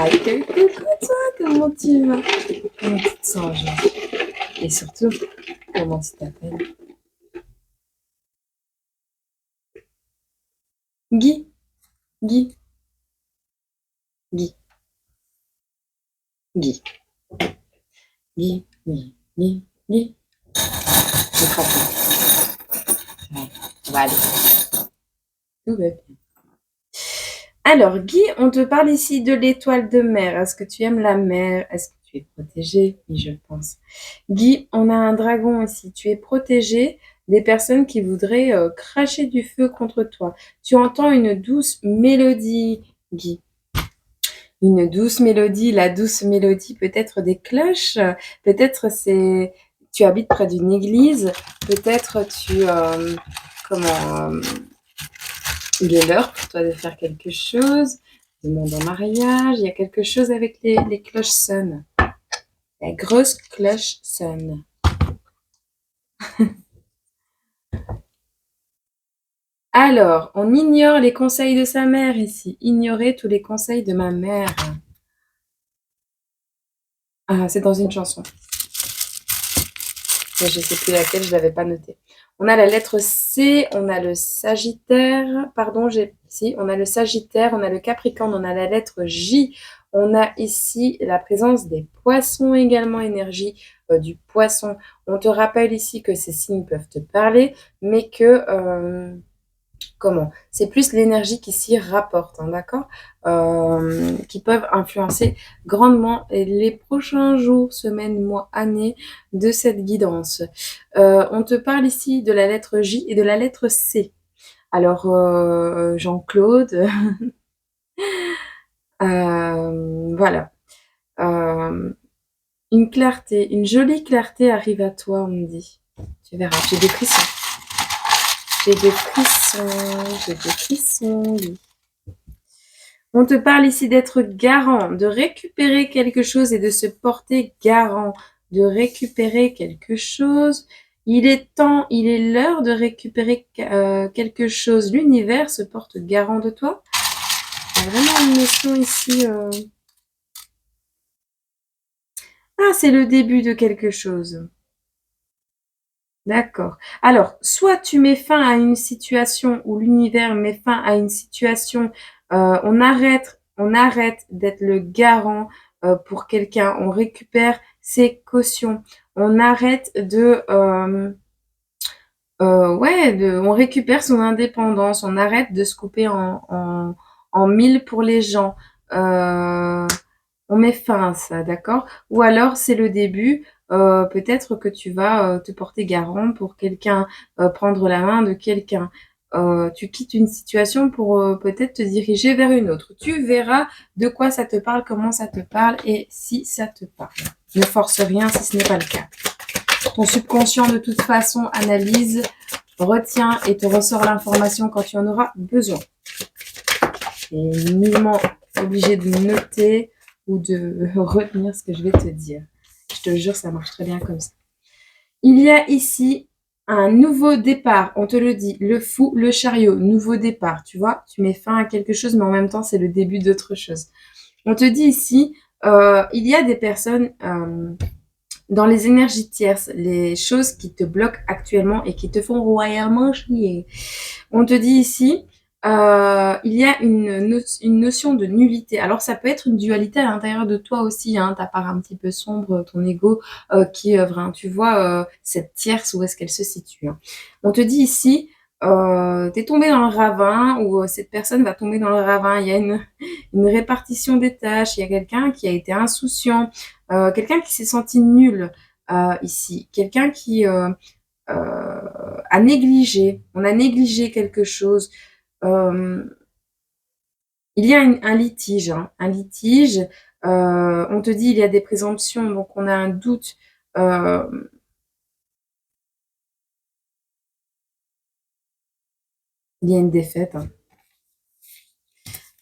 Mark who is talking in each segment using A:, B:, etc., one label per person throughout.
A: coucou toi, comment tu vas? Comment tu te sens aujourd'hui? Et surtout, comment tu t'appelles? Guy, Guy, Guy, Guy, Guy, Guy, Guy, Guy. Je craque. Ouais, ça va aller. Tout va bien. Alors, Guy, on te parle ici de l'étoile de mer. Est-ce que tu aimes la mer? Est-ce que tu es protégé? Oui, je pense. Guy, on a un dragon ici. Tu es protégé des personnes qui voudraient cracher du feu contre toi. Tu entends une douce mélodie, Guy. Une douce mélodie. La douce mélodie peut-être des cloches. Peut-être tu habites près d'une église. Peut-être comment... il est l'heure pour toi de faire quelque chose, demande en mariage, il y a quelque chose avec les cloches sonnent. La grosse cloche sonne. Alors, on ignore les conseils de sa mère ici. Ignorer tous les conseils de ma mère. Ah, c'est dans une chanson. Je ne sais plus laquelle, je ne l'avais pas notée. On a la lettre C, on a le Sagittaire, pardon, on a le Sagittaire, on a le Capricorne, on a la lettre J, on a ici la présence des poissons également, énergie du poisson. On te rappelle ici que ces signes peuvent te parler, mais que c'est plus l'énergie qui s'y rapporte, hein, d'accord, qui peuvent influencer grandement les prochains jours, semaines, mois, années de cette guidance. On te parle ici de la lettre J et de la lettre C. Alors, Jean-Claude, voilà. Une clarté, une jolie clarté arrive à toi, on me dit. Tu verras, j'ai des frissons. J'ai des frissons, oui. On te parle ici d'être garant, de récupérer quelque chose et de se porter garant, de récupérer quelque chose. Il est l'heure de récupérer quelque chose. L'univers se porte garant de toi. Il y a vraiment une notion ici. Ah, c'est le début de quelque chose. D'accord. Alors, soit tu mets fin à une situation ou l'univers met fin à une situation, on arrête d'être le garant pour quelqu'un, on récupère ses cautions, on arrête on récupère son indépendance, on arrête de se couper en mille pour les gens. On met fin à ça, d'accord? Ou alors c'est le début, peut-être que tu vas te porter garant pour quelqu'un, prendre la main de quelqu'un. Tu quittes une situation pour peut-être te diriger vers une autre. Tu verras de quoi ça te parle, comment ça te parle et si ça te parle. Ne force rien si ce n'est pas le cas. Ton subconscient de toute façon analyse, retient et te ressort l'information quand tu en auras besoin. Et nullement obligé de noter ou de retenir ce que je vais te dire. Je te jure, ça marche très bien comme ça. Il y a ici un nouveau départ. On te le dit, le fou, le chariot, nouveau départ. Tu vois, tu mets fin à quelque chose, mais en même temps, c'est le début d'autre chose. On te dit ici, il y a des personnes dans les énergies tierces, les choses qui te bloquent actuellement et qui te font royalement chier. On te dit ici, il y a une notion de nullité. Alors ça peut être une dualité à l'intérieur de toi aussi, hein, ta part un petit peu sombre, ton ego qui œuvre. Hein, tu vois cette tierce, où est-ce qu'elle se situe. Hein. On te dit ici, t'es tombé dans le ravin, ou cette personne va tomber dans le ravin. Il y a une répartition des tâches, il y a quelqu'un qui a été insouciant, quelqu'un qui s'est senti nul ici, quelqu'un qui a négligé, on a négligé quelque chose. Il y a un litige, hein, un litige. On te dit il y a des présomptions, donc on a un doute. Il y a une défaite. Hein.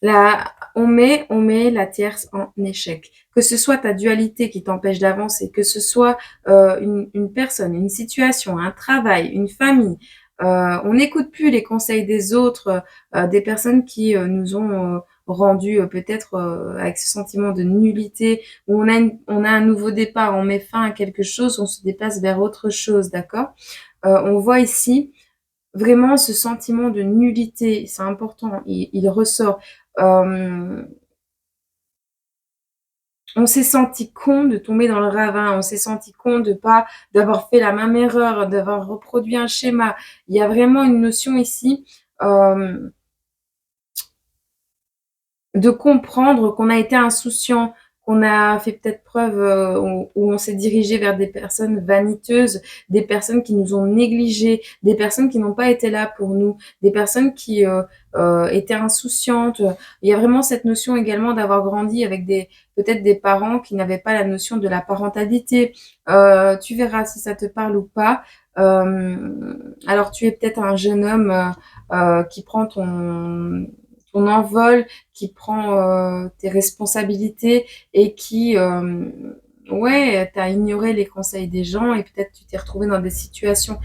A: Là, on met la tierce en échec. Que ce soit ta dualité qui t'empêche d'avancer, que ce soit une personne, une situation, un travail, une famille. On n'écoute plus les conseils des autres, des personnes qui nous ont rendu peut-être avec ce sentiment de nullité, où on a un nouveau départ, on met fin à quelque chose, on se déplace vers autre chose, d'accord? On voit ici vraiment ce sentiment de nullité, c'est important, il ressort. On s'est senti con de tomber dans le ravin, on s'est senti con d'avoir fait la même erreur, d'avoir reproduit un schéma. Il y a vraiment une notion ici de comprendre qu'on a été insouciant, qu'on a fait peut-être preuve où on s'est dirigé vers des personnes vaniteuses, des personnes qui nous ont négligés, des personnes qui n'ont pas été là pour nous, des personnes qui étaient insouciantes. Il y a vraiment cette notion également d'avoir grandi avec peut-être des parents qui n'avaient pas la notion de la parentalité. Tu verras si ça te parle ou pas. Alors tu es peut-être un jeune homme qui prend ton envol, qui prend tes responsabilités et qui, ouais, t'as ignoré les conseils des gens et peut-être tu t'es retrouvé dans des situations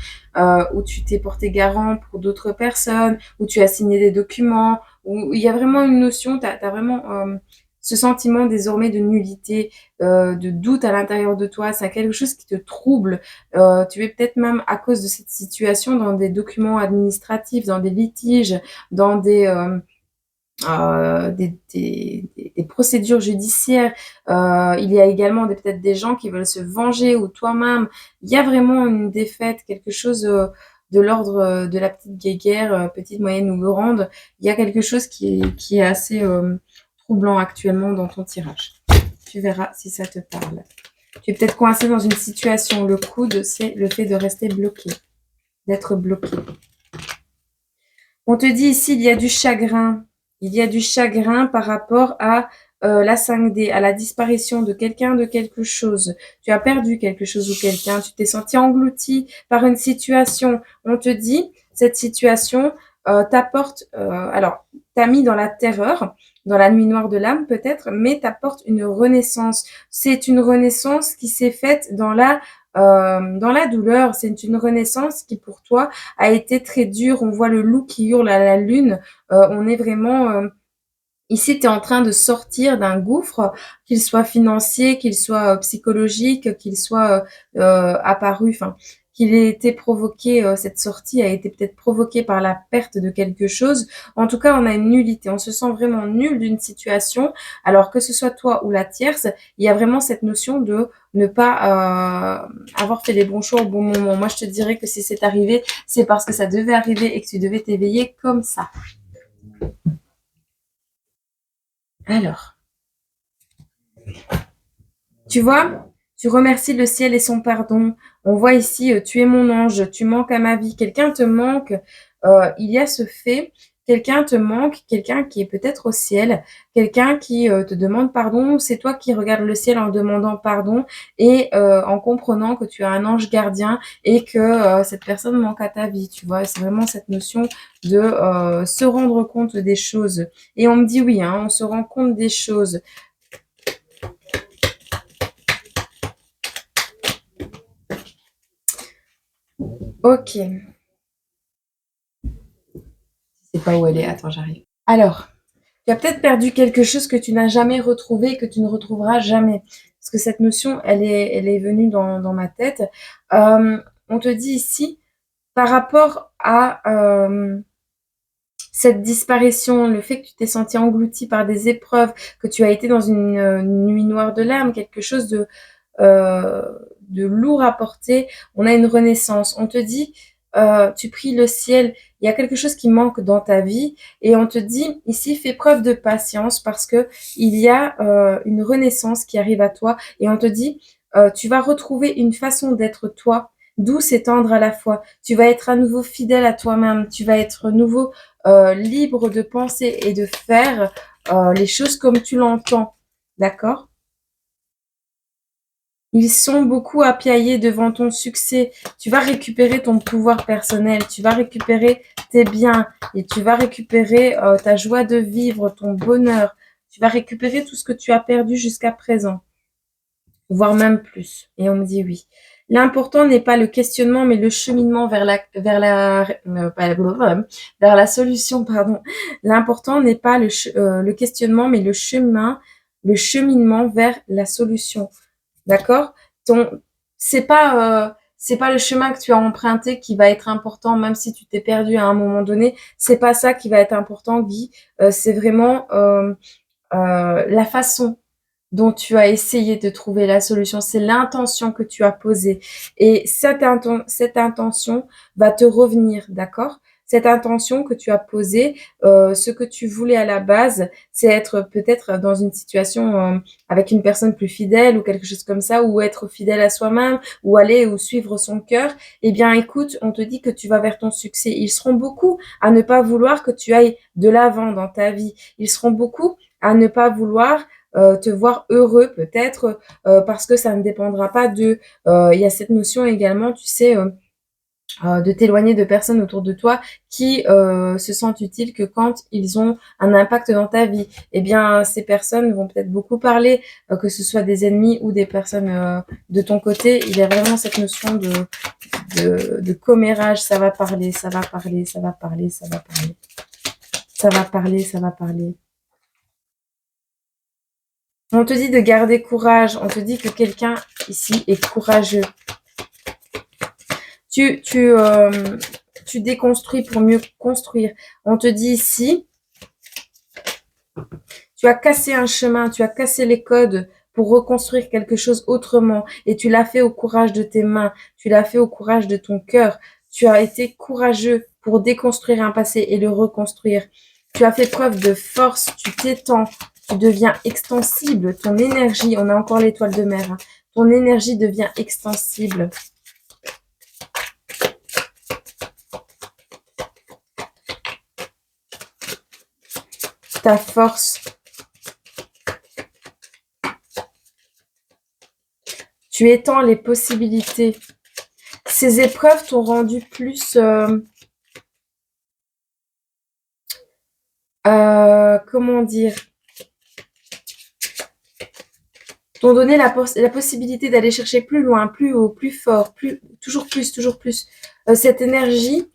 A: où tu t'es porté garant pour d'autres personnes, où tu as signé des documents, où il y a vraiment une notion, t'as vraiment ce sentiment désormais de nullité, de doute à l'intérieur de toi, c'est quelque chose qui te trouble. Tu es peut-être même à cause de cette situation dans des documents administratifs, dans des litiges, dans des procédures judiciaires. Il y a également peut-être des gens qui veulent se venger ou toi-même. Il y a vraiment une défaite, quelque chose de l'ordre de la petite guéguerre, petite, moyenne ou grande. Il y a quelque chose qui est assez troublant actuellement dans ton tirage. Tu verras si ça te parle. Tu es peut-être coincé dans une situation. Le coude, c'est le fait de rester bloqué, d'être bloqué. On te dit ici, il y a du chagrin. Il y a du chagrin par rapport à la 5D, à la disparition de quelqu'un, de quelque chose. Tu as perdu quelque chose ou quelqu'un. Tu t'es senti englouti par une situation. On te dit, cette situation t'apporte, alors, t'as mis dans la terreur, dans la nuit noire de l'âme peut-être, mais t'apporte une renaissance. C'est une renaissance qui s'est faite dans la douleur. C'est une renaissance qui pour toi a été très dure. On voit le loup qui hurle à la lune. On est vraiment ici, tu es en train de sortir d'un gouffre, qu'il soit financier, qu'il soit psychologique, qu'il soit apparu, enfin, qu'il ait été provoqué, cette sortie a été peut-être provoquée par la perte de quelque chose. En tout cas, on a une nullité. On se sent vraiment nul d'une situation. Alors que ce soit toi ou la tierce, il y a vraiment cette notion de ne pas avoir fait les bons choix au bon moment. Moi, je te dirais que si c'est arrivé, c'est parce que ça devait arriver et que tu devais t'éveiller comme ça. Alors, tu vois, tu remercies le ciel et son pardon. On voit ici, tu es mon ange, tu manques à ma vie. Quelqu'un te manque. Il y a ce fait. Quelqu'un te manque, quelqu'un qui est peut-être au ciel, quelqu'un qui te demande pardon. C'est toi qui regardes le ciel en demandant pardon et en comprenant que tu as un ange gardien et que cette personne manque à ta vie. Tu vois, c'est vraiment cette notion de se rendre compte des choses. Et on me dit oui, hein, on se rend compte des choses. Ok. Je sais pas où elle est. Attends, j'arrive. Alors, tu as peut-être perdu quelque chose que tu n'as jamais retrouvé et que tu ne retrouveras jamais. Parce que cette notion, elle est venue dans ma tête. On te dit ici, par rapport à cette disparition, le fait que tu t'es senti englouti par des épreuves, que tu as été dans une nuit noire de larmes, quelque chose de lourd à porter, on a une renaissance. On te dit, tu pries le ciel, il y a quelque chose qui manque dans ta vie et on te dit ici, fais preuve de patience parce que il y a une renaissance qui arrive à toi et on te dit, tu vas retrouver une façon d'être toi, douce et tendre à la fois. Tu vas être à nouveau fidèle à toi-même, tu vas être à nouveau libre de penser et de faire les choses comme tu l'entends. D'accord? Ils sont beaucoup appiaillés devant ton succès. Tu vas récupérer ton pouvoir personnel, tu vas récupérer tes biens et tu vas récupérer ta joie de vivre, ton bonheur. Tu vas récupérer tout ce que tu as perdu jusqu'à présent, voire même plus. Et on me dit oui. L'important n'est pas le questionnement, mais le cheminement vers la solution, pardon. L'important n'est pas le questionnement, mais le cheminement vers la solution. D'accord? Ton, c'est pas le chemin que tu as emprunté qui va être important, même si tu t'es perdu à un moment donné. C'est pas ça qui va être important, Guy. C'est vraiment la façon dont tu as essayé de trouver la solution. C'est l'intention que tu as posée. Et cette intention va te revenir, d'accord? Cette intention que tu as posée, ce que tu voulais à la base, c'est être peut-être dans une situation avec une personne plus fidèle ou quelque chose comme ça, ou être fidèle à soi-même, ou aller ou suivre son cœur. Eh bien, écoute, on te dit que tu vas vers ton succès. Ils seront beaucoup à ne pas vouloir que tu ailles de l'avant dans ta vie. Ils seront beaucoup à ne pas vouloir te voir heureux peut-être parce que ça ne dépendra pas d'eux. Il y a cette notion également, tu sais, de t'éloigner de personnes autour de toi qui se sentent utiles que quand ils ont un impact dans ta vie. Eh bien, ces personnes vont peut-être beaucoup parler, que ce soit des ennemis ou des personnes de ton côté. Il y a vraiment cette notion de commérage. Ça va parler, ça va parler, ça va parler, ça va parler. Ça va parler, ça va parler. On te dit de garder courage. On te dit que quelqu'un ici est courageux. Tu déconstruis pour mieux construire. On te dit ici, tu as cassé un chemin, tu as cassé les codes pour reconstruire quelque chose autrement. Et tu l'as fait au courage de tes mains. Tu l'as fait au courage de ton cœur. Tu as été courageux pour déconstruire un passé et le reconstruire. Tu as fait preuve de force. Tu t'étends. Tu deviens extensible. Ton énergie, on a encore l'étoile de mer. Hein. Ton énergie devient extensible. Ta force. Tu étends les possibilités. Ces épreuves t'ont rendu plus... comment dire, t'ont donné la possibilité d'aller chercher plus loin, plus haut, plus fort, toujours plus, toujours plus. Cette énergie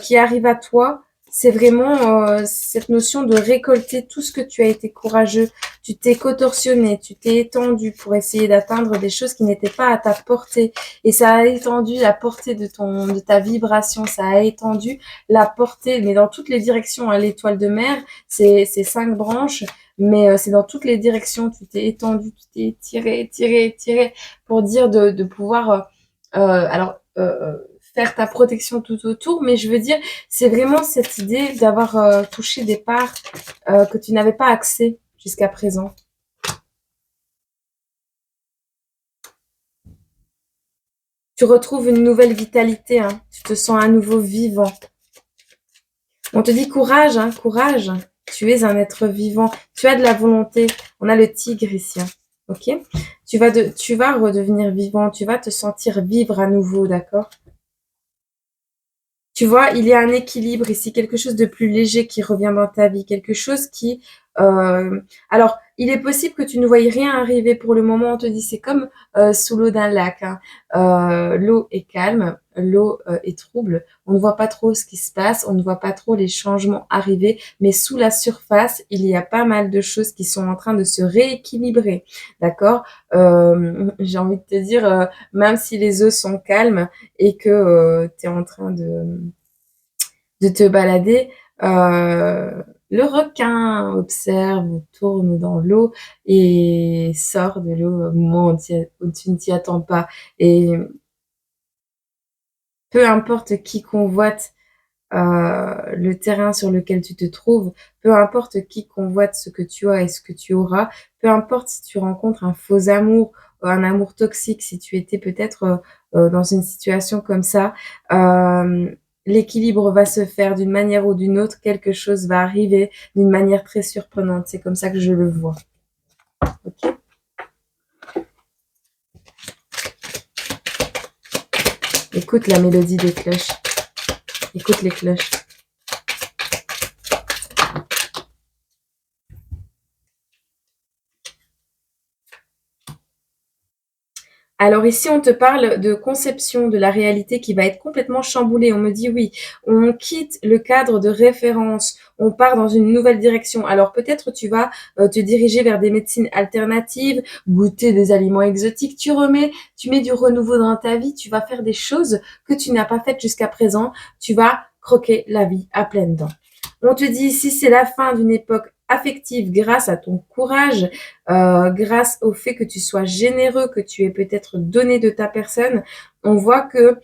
A: qui arrive à toi, c'est vraiment cette notion de récolter tout ce que tu as été courageux. Tu t'es contorsionné, tu t'es étendu pour essayer d'atteindre des choses qui n'étaient pas à ta portée. Et ça a étendu la portée de ta vibration, ça a étendu la portée, mais dans toutes les directions. Hein, l'étoile de mer, c'est 5 branches. Mais c'est dans toutes les directions, tu t'es étendu, tu t'es tiré pour dire de pouvoir faire ta protection tout autour. Mais je veux dire, c'est vraiment cette idée d'avoir touché des parts que tu n'avais pas accès jusqu'à présent. Tu retrouves une nouvelle vitalité, hein. Tu te sens à nouveau vivant. On te dit courage, hein, courage. Tu es un être vivant. Tu as de la volonté. On a le tigre ici. Hein. Ok? Tu vas redevenir vivant. Tu vas te sentir vivre à nouveau, d'accord? Tu vois, il y a un équilibre ici, quelque chose de plus léger qui revient dans ta vie, quelque chose qui... alors, il est possible que tu ne voyes rien arriver pour le moment, on te dit, c'est comme sous l'eau d'un lac. Hein. L'eau est calme, l'eau est trouble, on ne voit pas trop ce qui se passe, on ne voit pas trop les changements arriver, mais sous la surface, il y a pas mal de choses qui sont en train de se rééquilibrer, d'accord? J'ai envie de te dire, même si les eaux sont calmes et que tu es en train de te balader, le requin observe, tourne dans l'eau et sort de l'eau au moment où tu ne t'y attends pas. Et peu importe qui convoite le terrain sur lequel tu te trouves, peu importe qui convoite ce que tu as et ce que tu auras, peu importe si tu rencontres un faux amour, un amour toxique, si tu étais peut-être dans une situation comme ça, l'équilibre va se faire d'une manière ou d'une autre, quelque chose va arriver d'une manière très surprenante. C'est comme ça que je le vois. Ok. Écoute la mélodie des cloches. Écoute les cloches. Alors ici, on te parle de conception de la réalité qui va être complètement chamboulée. On me dit oui, on quitte le cadre de référence, on part dans une nouvelle direction. Alors peut-être tu vas te diriger vers des médecines alternatives, goûter des aliments exotiques, tu mets du renouveau dans ta vie, tu vas faire des choses que tu n'as pas faites jusqu'à présent, tu vas croquer la vie à pleines dents. On te dit ici, c'est la fin d'une époque affective grâce à ton courage, grâce au fait que tu sois généreux, que tu aies peut-être donné de ta personne. On voit que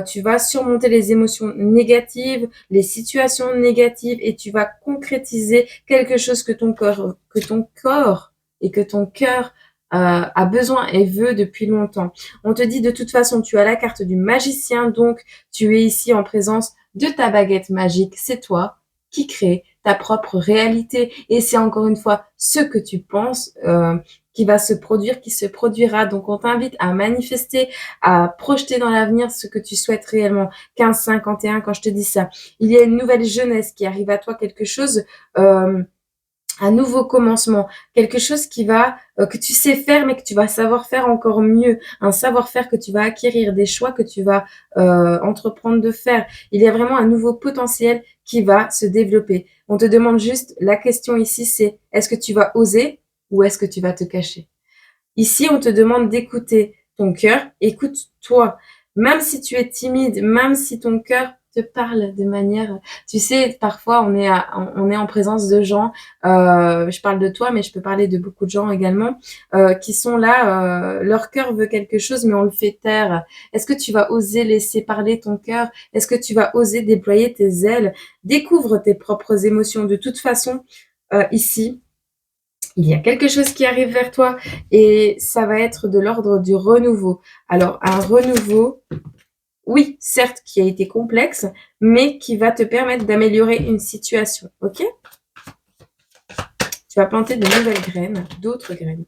A: tu vas surmonter les émotions négatives, les situations négatives et tu vas concrétiser quelque chose que ton corps et que ton cœur a besoin et veut depuis longtemps. On te dit de toute façon, tu as la carte du magicien, donc tu es ici en présence de ta baguette magique. C'est toi qui crée ta propre réalité. Et c'est encore une fois ce que tu penses qui va se produire, qui se produira. Donc on t'invite à manifester, à projeter dans l'avenir ce que tu souhaites réellement. 15-51, quand je te dis ça, il y a une nouvelle jeunesse qui arrive à toi, quelque chose... un nouveau commencement, quelque chose qui va que tu sais faire mais que tu vas savoir faire encore mieux, un savoir-faire que tu vas acquérir, des choix que tu vas entreprendre de faire. Il y a vraiment un nouveau potentiel qui va se développer. On te demande juste, la question ici c'est est-ce que tu vas oser ou est-ce que tu vas te cacher? Ici, on te demande d'écouter ton cœur, écoute-toi. Même si tu es timide, même si ton cœur te parle de manière, tu sais, parfois on est en présence de gens, je parle de toi, mais je peux parler de beaucoup de gens également, qui sont là, leur cœur veut quelque chose, mais on le fait taire. Est-ce que tu vas oser laisser parler ton cœur? Est-ce que tu vas oser déployer tes ailes? Découvre tes propres émotions. De toute façon, ici, il y a quelque chose qui arrive vers toi et ça va être de l'ordre du renouveau. Alors, un renouveau, oui, certes, qui a été complexe, mais qui va te permettre d'améliorer une situation, ok? Tu vas planter de nouvelles graines, d'autres graines.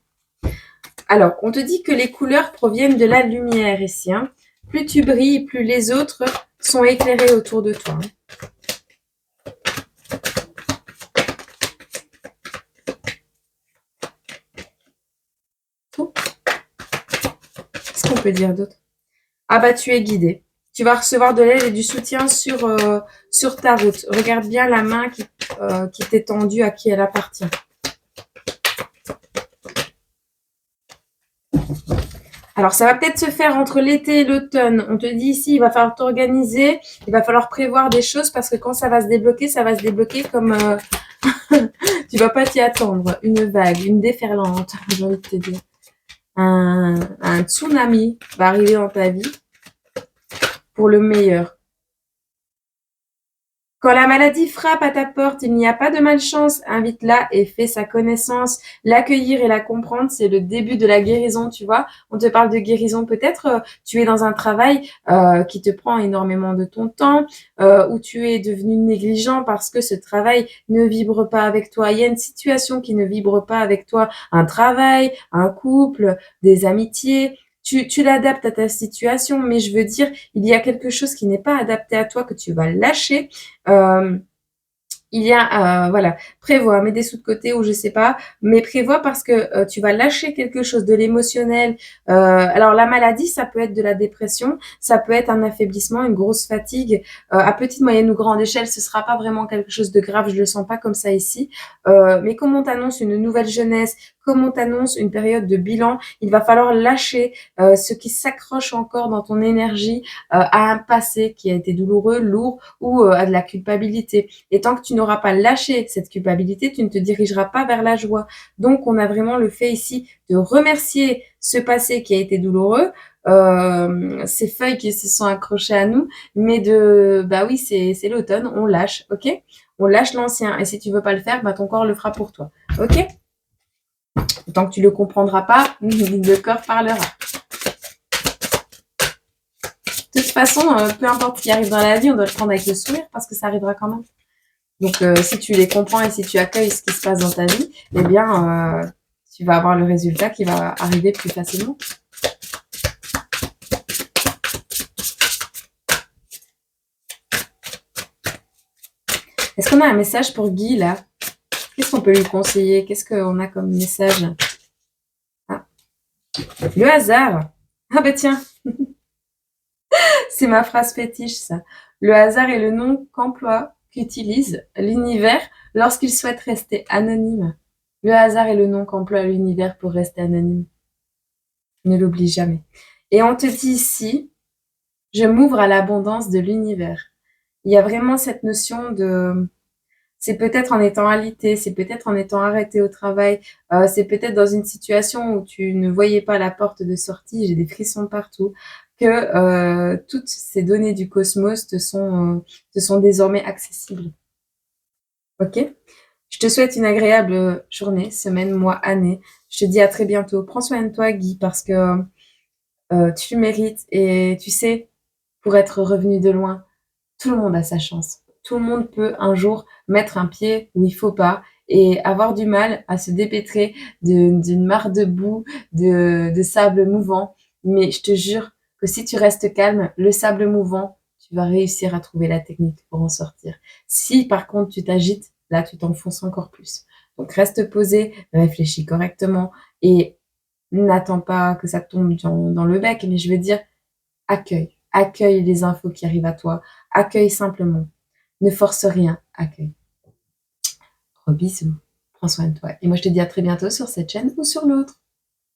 A: Alors, on te dit que les couleurs proviennent de la lumière ici, hein. Plus tu brilles, plus les autres sont éclairés autour de toi. Tout. Qu'est-ce qu'on peut dire d'autre? Ah bah tu es guidé. Tu vas recevoir de l'aide et du soutien sur ta route. Regarde bien la main qui t'est tendue, à qui elle appartient. Alors ça va peut-être se faire entre l'été et l'automne. On te dit ici, il va falloir t'organiser, il va falloir prévoir des choses parce que quand ça va se débloquer comme tu vas pas t'y attendre. Une vague, une déferlante, j'ai envie de te dire. Un tsunami va arriver dans ta vie pour le meilleur. Quand la maladie frappe à ta porte, il n'y a pas de malchance. Invite-la et fais sa connaissance. L'accueillir et la comprendre, c'est le début de la guérison, tu vois. On te parle de guérison. Peut-être tu es dans un travail qui te prend énormément de ton temps, où tu es devenu négligent parce que ce travail ne vibre pas avec toi. Il y a une situation qui ne vibre pas avec toi. Un travail, un couple, des amitiés. Tu l'adaptes à ta situation, mais je veux dire, il y a quelque chose qui n'est pas adapté à toi que tu vas lâcher. Euh, il y a, voilà, prévois, mets des sous de côté ou je sais pas, mais prévois parce que tu vas lâcher quelque chose de l'émotionnel. Alors la maladie, ça peut être de la dépression, ça peut être un affaiblissement, une grosse fatigue. À petite, moyenne ou grande échelle, ce sera pas vraiment quelque chose de grave, je le sens pas comme ça ici. Mais comme on t'annonce une nouvelle jeunesse, comme on t'annonce une période de bilan, il va falloir lâcher ce qui s'accroche encore dans ton énergie à un passé qui a été douloureux, lourd ou à de la culpabilité. Et tant que tu n'auras pas lâché cette culpabilité, tu ne te dirigeras pas vers la joie. Donc, on a vraiment le fait ici de remercier ce passé qui a été douloureux, ces feuilles qui se sont accrochées à nous, mais bah oui, c'est l'automne, on lâche, ok? On lâche l'ancien. Et si tu veux pas le faire, bah ton corps le fera pour toi, ok? Tant que tu le comprendras pas, le corps parlera. De toute façon, peu importe ce qui arrive dans la vie, on doit le prendre avec le sourire parce que ça arrivera quand même. Donc, si tu les comprends et si tu accueilles ce qui se passe dans ta vie, eh bien, tu vas avoir le résultat qui va arriver plus facilement. Est-ce qu'on a un message pour Guy, là? Qu'est-ce qu'on peut lui conseiller? Qu'est-ce qu'on a comme message? Ah. Le hasard. Ah bah tiens, c'est ma phrase fétiche, ça. Le hasard est le nom qu'utilise l'univers lorsqu'il souhaite rester anonyme. Le hasard est le nom qu'emploie l'univers pour rester anonyme. Ne l'oublie jamais. Et on te dit ici, je m'ouvre à l'abondance de l'univers. Il y a vraiment cette notion de, c'est peut-être en étant alité, c'est peut-être en étant arrêté au travail, c'est peut-être dans une situation où tu ne voyais pas la porte de sortie, j'ai des frissons partout, que toutes ces données du cosmos te sont désormais accessibles. Ok? Je te souhaite une agréable journée, semaine, mois, année. Je te dis à très bientôt. Prends soin de toi, Guy, parce que tu le mérites et tu sais, pour être revenu de loin, tout le monde a sa chance. Tout le monde peut un jour mettre un pied où il faut pas et avoir du mal à se dépêtrer d'une mare de boue, de sable mouvant. Mais je te jure que si tu restes calme, le sable mouvant, tu vas réussir à trouver la technique pour en sortir. Si par contre tu t'agites, là tu t'enfonces encore plus. Donc reste posé, réfléchis correctement et n'attends pas que ça tombe dans le bec, mais je veux dire, accueille. Accueille les infos qui arrivent à toi. Accueille simplement. Ne force rien. Accueille. Gros bisous. Prends soin de toi. Et moi, je te dis à très bientôt sur cette chaîne ou sur l'autre.